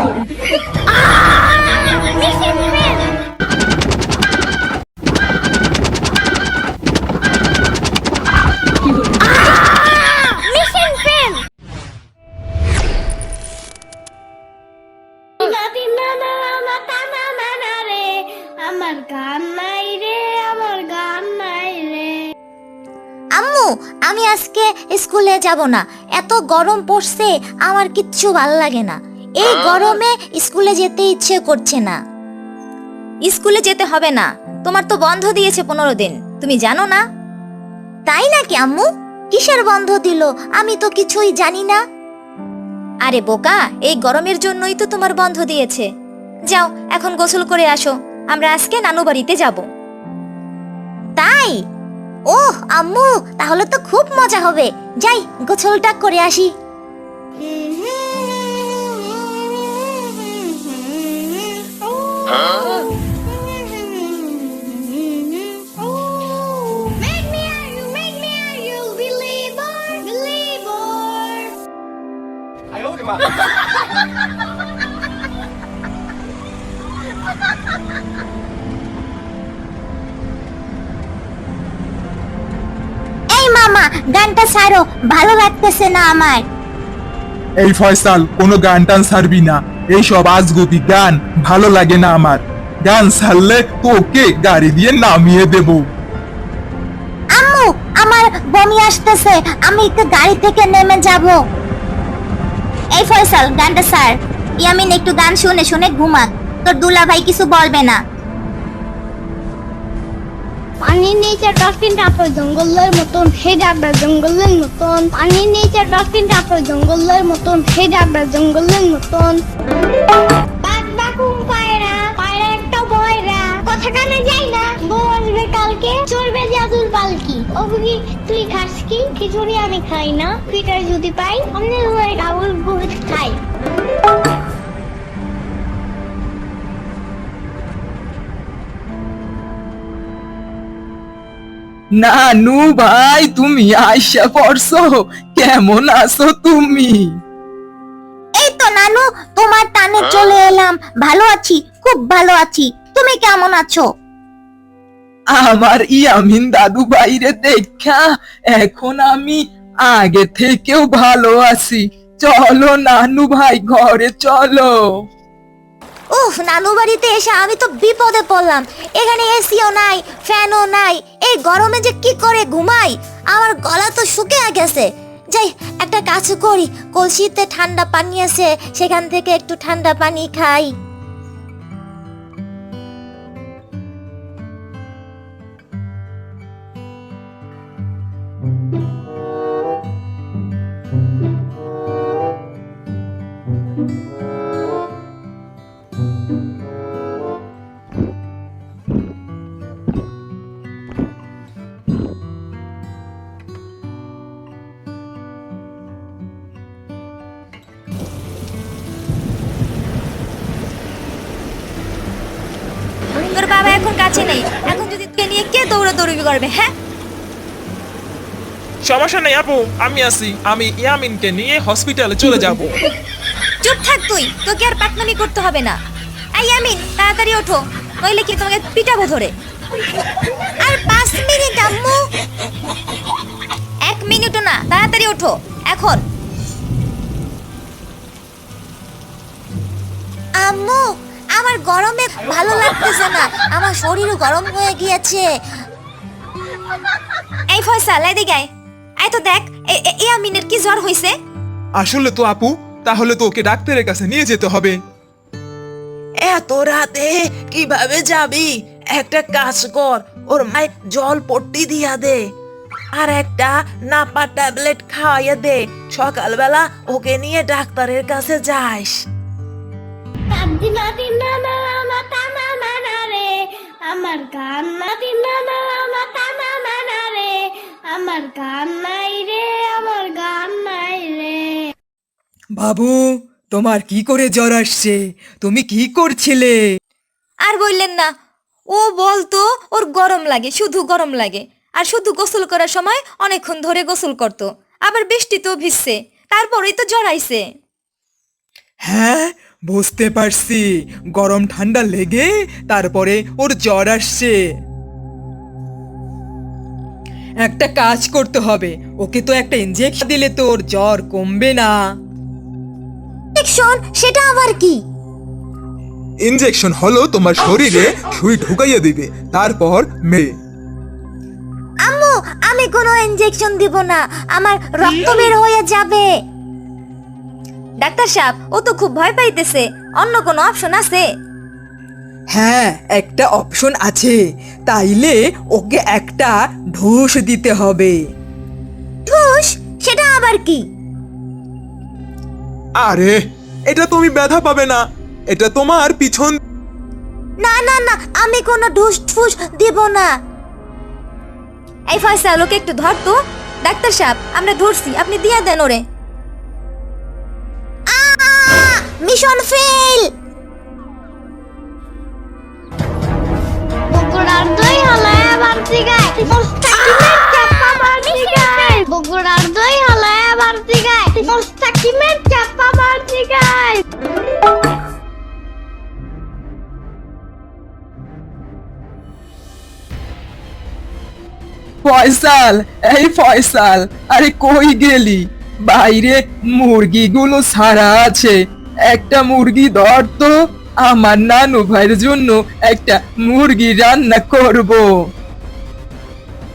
আম্মু, আমি আজকে স্কুলে যাব না। এত গরম পড়ছে, আমার কিচ্ছু ভালো লাগে না। এই গরমে স্কুলে যেতে ইচ্ছে করছে না। স্কুলে যেতে হবে না, তোমার তো বন্ধ দিয়েছে 15 দিন, তুমি জানো না? তাই নাকি আম্মু? কিসের বন্ধ দিল? আমি তো কিছুই জানি না। আরে বোকা, এই গরমের জন্যই তো তোমার বন্ধ দিয়েছে। যাও এখন গোসল করে আসো, আমরা আজকে নানু বাড়িতে যাব। তাই? ওহ আম্মু, তাহলে তো খুব মজা হবে। যাই গোসলটা করে আসি। এই মামা, গানটা ছাড়ো, ভালো লাগতেছে না আমার। এই ফয়সাল, কোনো গান টান ছাড়বি না। এইসব আজগুবি গান ভালো লাগে না আমার। গান ছাড়লে তোকে গাড়ি দিয়ে নামিয়ে দেব। আম্মু, আমার বমি আসতেছে, আমি একটু গাড়ি থেকে নেমে যাব। এই ফয়সাল, গানটা ছাড়। ইয়ামিন একটু গান শুনে শুনে ঘুমাক, তোর দুলা ভাই কিছু বলবে না। পানির নিচে ডলফিন টাপে জঙ্গলের মতন, হে ডাকবে জঙ্গলের মতন। পানির নিচে ডলফিন টাপে জঙ্গলের মতন, হে ডাকবে জঙ্গলের মতন। বাঘ বাকুম পায়রা, পায়রা একটা বয়রা, কথা কানে যাই না, বউ আসবে কালকে, চলবে জাদুর পালকি। অবুকি তুই খাস কি? খিচুড়ি আমি খাই না, পিঠার যদি পাই আমি ডাবল বহুত খাই। নানু ভাই, তুমি আইসা পড়ছো? কেমন আছো তুমি? এই তো নানু, তোমার টানে চলে এলাম। ভালো আছি, খুব ভালো আছি। তুমি কেমন আছো? আমার ইয়ামিন দাদু ভাইরে দেখা এখন আমি আগে থেকেও ভালো আছি। চলো নানু ভাই, ঘরে চলো। উফ, নানু বাড়িতে এসে আমি তো বিপদে পড়লাম। এখানে এসিও নাই, ফ্যানও নাই। এই গরমে যে কি করে ঘুমাই, আমার গলা তো শুকিয়ে গেছে। যাই একটা কাজ করি, কলসিতে ঠান্ডা পানি আছে, সেখান থেকে একটু ঠান্ডা পানি খাই। তোর বাবা এখন কাছে নেই, এখন যদি তুই নিয়ে কে দৌড়াদৌড়ি করবে? হ্যাঁ, সমস্যা নেই আপু, আমি আছি। আমি ইয়ামিনকে নিয়ে হসপিটালে চলে যাব। চুপ থাক তুই, তোকে আর পাকনামি করতে হবে না। এই আমিন, তাড়াতাড়ি ওঠো, নইলে কি তোমাকে পিটাবো ধরে। আর 5 মিনিট আম্মু। 1 মিনিটও না, তাড়াতাড়ি ওঠো এখন। আম্মু, আমার গরমে ভালো লাগতেছে না, আমার শরীরও গরম হয়ে গিয়েছে। এই ফয়সাল, এদিকে আয়। আয় তো দেখ, এই আমিনের কি জ্বর হইছে। আসলে তো আপু, তাহলে তো ওকে ডাক্তারের কাছে নিয়ে যেতে হবে। এত রাতে কিভাবে যাবি? একটা কাজ কর, ওর মায়ের জল পট্টি দিয়া দে, আর একটা নাপা ট্যাবলেট খাওয়াইয়া দে। সকালবেলা ওকে নিয়ে ডাক্তারের কাছে যাস। আমার গান নাতি নানা মাতা নানা রে, আমার গান নাই রে, আমার গান নাই রে। বাবু, তোমার কি করে জ্বর আসছে? তুমি কি করছিলে? আর বললেন না, ও বলতো ওর গরম লাগে, শুধু গরম লাগে। আর শুধু গোসল করার সময় অনেকক্ষণ ধরে গোসল করতো, আবার বৃষ্টিতেও ভিজছে, তারপরেই তো জ্বর আইছে। হ্যাঁ, বুঝতে পারছি, গরম ঠান্ডা লেগে তারপরে ওর জ্বর আসছে। একটা কাজ করতে হবে, ওকে তো একটা ইনজেকশন দিলে তো ওর জ্বর কমবে না। ইনজেকশন সেটা আবার কি? ইনজেকশন হলো তোমার শরীরে সুই ঢুকাইয়ে দিবে, তারপর মেয়ে। আম্মু, আমি কোনো ইনজেকশন দিব না, আমার রক্ত বের হয়ে যাবে। ডাক্তার সাহেব, ও তো খুব ভয় পাইতেছে, অন্য কোনো অপশন আছে? হ্যাঁ, একটা অপশন আছে, তাইলে ওকে একটা ঢুস দিতে হবে। ঠুস সেটা আবার কি? আরে এটা তুমি ব্যথা পাবে না, এটা তোমার পিছন। না না না, আমি কোনো ঢুস ঠুস দিব না। এই ফয়সাল, ওকে একটু ধর তো। ডাক্তার সাহেব, আমরা ধরছি, আপনি দিয়ে দেন ওরে। Mission fail. বগুড়ার দই হালায়া বাড়তি গায় মোস্তাকিমের চাপা বাড়তি গায়। বগুড়ার দই হালায়া বাড়তি গায় মোস্তাকিমের চাপা বাড়তি গায়। ফয়সাল, এই ফয়সাল, আরে কই গেলি? বাইরে মুরগিগুলো ছাড়া আছে, একটা মুরগি ধর তো, আমার নানু ভাইয়ের জন্য একটা মুরগি রান্না করব।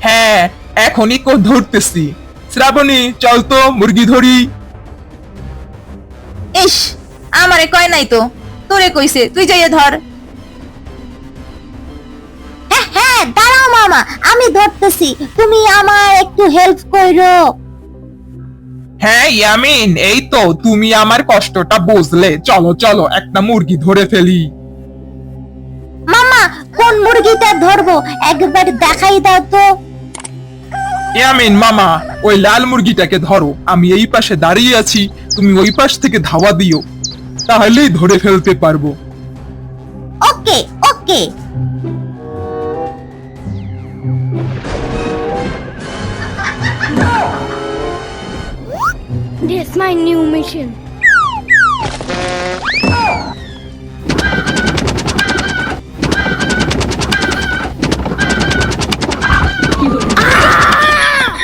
হ্যাঁ, এখনই ধরতেছি। শ্রাবণী, চল তো মুরগি ধরি। ইস, আমারে কয় নাই তো, তোরে কইছে, তুই যাইয়ে ধর। হ্যাঁ হ্যাঁ, দাঁড়াও মামা, আমি ধরতেছি, তুমি আমার একটু হেল্প করো। হ্যাঁ ইয়ামিন, এই তো তুমি আমার কষ্টটা বুঝলে। চলো চলো, একটা মুরগি ধরে ফেলি। মামা, কোন মুরগিটা ধরবো একবার দেখাই দাও তো। ইয়ামিন মামা, ওই লাল মুরগিটাকে ধরো, আমি এই পাশে দাঁড়িয়ে আছি, তুমি ওই পাশ থেকে ধাওয়া দিও, তাহলেই ধরে ফেলতে পারবো। ওকে ওকে। This is my new mission.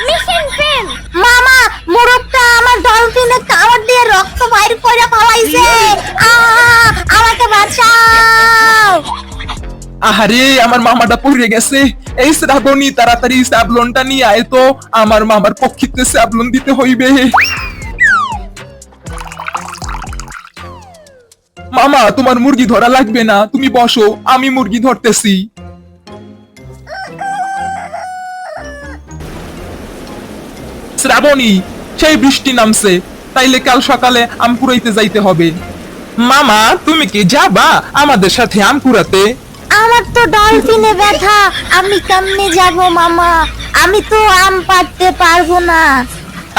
Mission fail. মামা, মোরগটা আমার ডলফিনে কামড় দিয়ে রক্ত বাইর করে ফলাইছে। আমাকে বাঁচাও। আহারে, আমার মামাটা পড়ে গেছে। এই শ্রাবণী, তাড়াতাড়ি স্যাবলনটা নিয়ে আয় তো, আমার মামার পক্ষিতে স্যাবলন দিতে হইবে। মামা, তোমার মুরগি ধরা লাগবে না, তুমি বসো, আমি মুরগি ধরতেছি। শ্রাবণী, সেই বৃষ্টি নামছে, তাইলে কাল সকালে আম কুড়াইতে যাইতে হবে। মামা, তুমি কি যাবা আমাদের সাথে আম কুড়াতে? আমার তো ডলফিনে ব্যথা, আমি কেমনে যাব মামা? আমি তো আম পাড়তে পারবো না।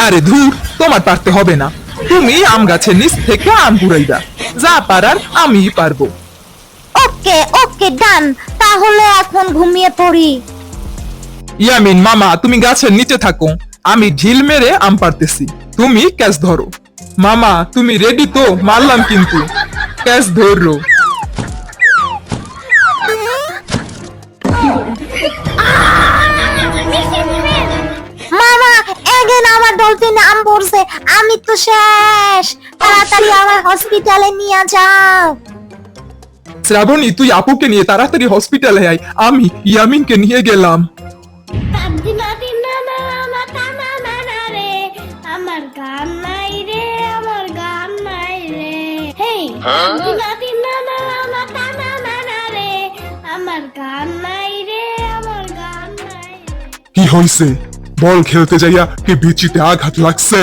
আরে ধুর, তোমার পারতে হবে না, তুমি আম গাছের নিচ থেকে আম কুড়াইবা, যা পারার আমিই পারবো। ওকে ওকে, ডান, তাহলে এখন ঘুমিয়ে পড়ি। ইয়ামিন মামা, তুমি গাছের নিচে থাকো, আমি ঢিল মেরে আম পারতেছি, তুমি ক্যাচ ধরো। মামা, তুমি রেডি তো? মারলাম কিন্তু, ক্যাচ ধরো। মামা, এগেন আমার ডলফিনে আম পড়ছে, আমি তো শেষ। তাড়াতাড়ি আমার হসপিটালে নিয়ে যাও। শ্রাবণী, তুই আপুকে নিয়ে তাড়াতাড়ি হসপিটালে আয়, আমি ইয়ামিনকে নিয়ে গেলাম। দিনা দিনা না মাতা না না না রে, আমার গান নাই রে, আমার গান নাই রে। হেই, দিনা দিনা না মাতা না না না রে, আমার গান নাই রে, আমার গান নাই রে। কি হইছে? বল খেলতে যাইয়া কি বিচিতে আঘাত লাগছে?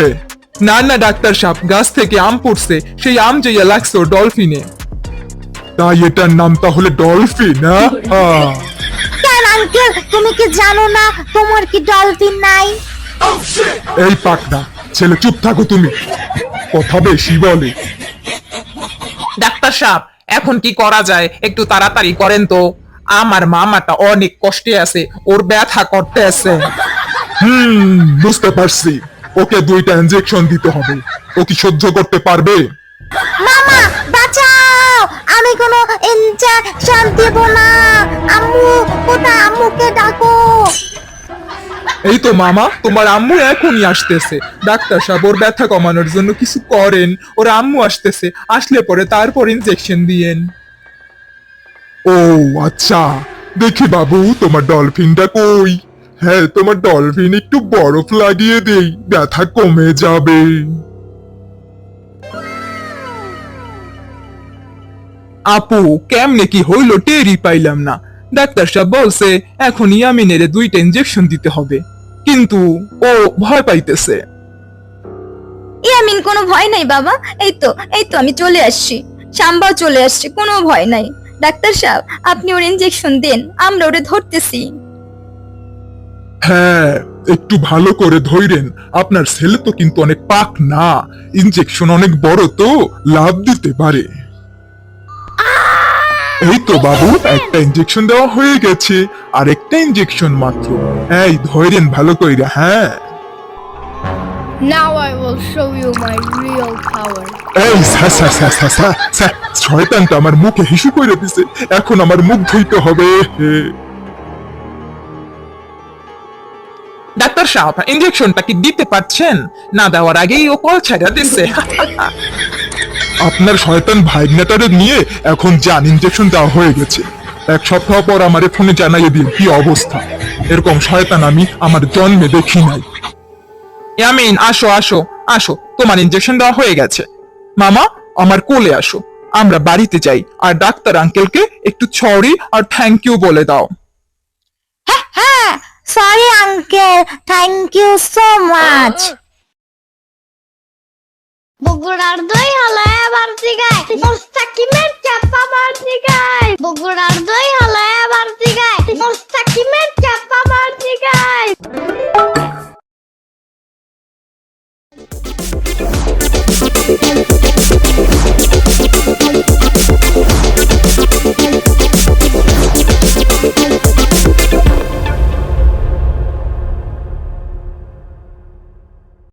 না না ডাক্তার সাহেব, গাছ থেকে আম পড়ছে, সেই আম যাইয়া লাগছে ওর ডলফিনে। তাই এটার নাম তাহলে ডলফিন? কেন আঙ্কেল, তুমি কি জানো না তোমার কি ডলফিন নাই? এই পাকনা ছেলে, চুপ থাকো তুমি, কথা বেশি বলে। ডাক্তার সাহেব, এখন কি করা যায়, একটু তাড়াতাড়ি করেন তো, আমার মামাটা অনেক কষ্টে আছে, ওর ব্যথা করতে আছে। বুঝতে পারছি, ওকে 2টা ইনজেকশন দিতে হবে, ও কি সহ্য করতে পারবে? মামা, বাঁচাও। আমি কোনো ইনজেকশন দিব না। আম্মু কোথায়? আম্মুকে ডাকো। এই তো মামা, তোমার আম্মু এখনই আসতেছে। ডাক্তার সাহেব ওর ব্যথা কমানোর জন্য কিছু করেন। ওর আম্মু আসতেছে, আসলে পরে তারপর ইনজেকশন দিয়েন। ও আচ্ছা, দেখি বাবু তোমার ডলফিনটা কই? হ্যাঁ, তোমার ডলফিন একটু বরফ লাগিয়ে দেই, ব্যথা কমে যাবে। আপু কেমনে কি হইলো টেরই পাইলাম না। ডাক্তার সাহেব বলছে এখন ইয়ামিনের 2টা ইনজেকশন দিতে হবে, কিন্তু ও ভয় পাইতেছে। ইয়ামিন কোনো ভয় নাই বাবা, এই তো আমি চলে আসছি, শাম্বাও চলে আসছে, কোনো ভয় নাই। ডাক্তার সাহেব আপনি ওর ইনজেকশন দেন, আমরা ওরে ধরতেছি। হ্যাঁ, একটু ভালো করে ধইরেন, আপনার ছেলে তো কিন্তু অনেক পাক না, ইনজেকশন অনেক বড় তো লাভ দিতে পারে। এই তো বাবু, একটা ইনজেকশন দেওয়া হয়ে গেছে, আর একটা ইনজেকশন মাত্র। এই ধইরেন ভালো কইরা। হ্যাঁ, Now I will show you my real power. এই শয়তানটা আমার মুখে হিসু করে দিছে, এখন আমার মুখ ধুইতে হবে। ডাক্তার সাহেব ইনজেকশনটা কি দিতে পারছেন? না দেওয়ার আগেই ও কল ছাড়া দিচ্ছে। আপনার শয়তান ভাইগনাটারে নিয়ে এখন যান, ইনজেকশন দেওয়া হয়ে গেছে। 1 সপ্তাহ পর আমার ফোনে জানাইয়ে দিন কি অবস্থা। এরকম শয়তান আমি আমার জন্মে দেখি নাই। ইয়ামিন আসো আসো আসো, তোমার ইনজেকশন দেওয়া হয়ে গেছে। মামা আমার কোলে আসো, আমরা বাড়িতে যাই, আর ডাক্তার আঙ্কেলকে একটু সরি আর থ্যাংক ইউ বলে দাও। হ্যাঁ, sorry uncle, thank you so much. বগুড়ার দই হলো এবার জিগায়, মোস্তাকিমের চাপা বার জিগায়। বগুড়ার দই হলো এবার